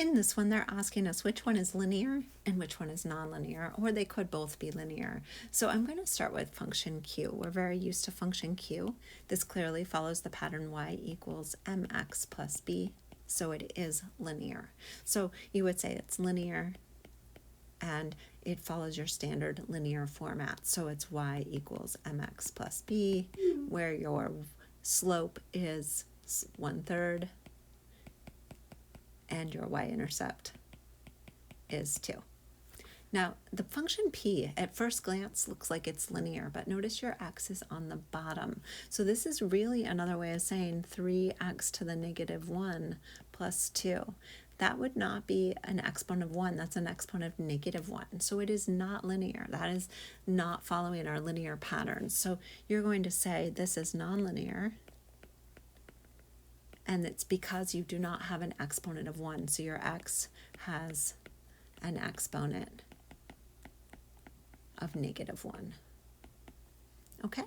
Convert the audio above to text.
In this one, they're asking us which one is linear and which one is nonlinear, or they could both be linear. So I'm going to start with function q. We're very used to function q. This clearly follows the pattern y equals mx plus b, so it is linear. So you would say it's linear, and it follows your standard linear format. So it's y equals mx plus b, where your slope is 1/3, and your y-intercept is 2. Now, the function p at first glance looks like it's linear, but notice your x is on the bottom. So this is really another way of saying 3x to the -1 plus 2. That would not be an exponent of 1, that's an exponent of -1. So it is not linear. That is not following our linear patterns. So you're going to say this is nonlinear, and it's because you do not have an exponent of 1. So your x has an exponent of -1. Okay.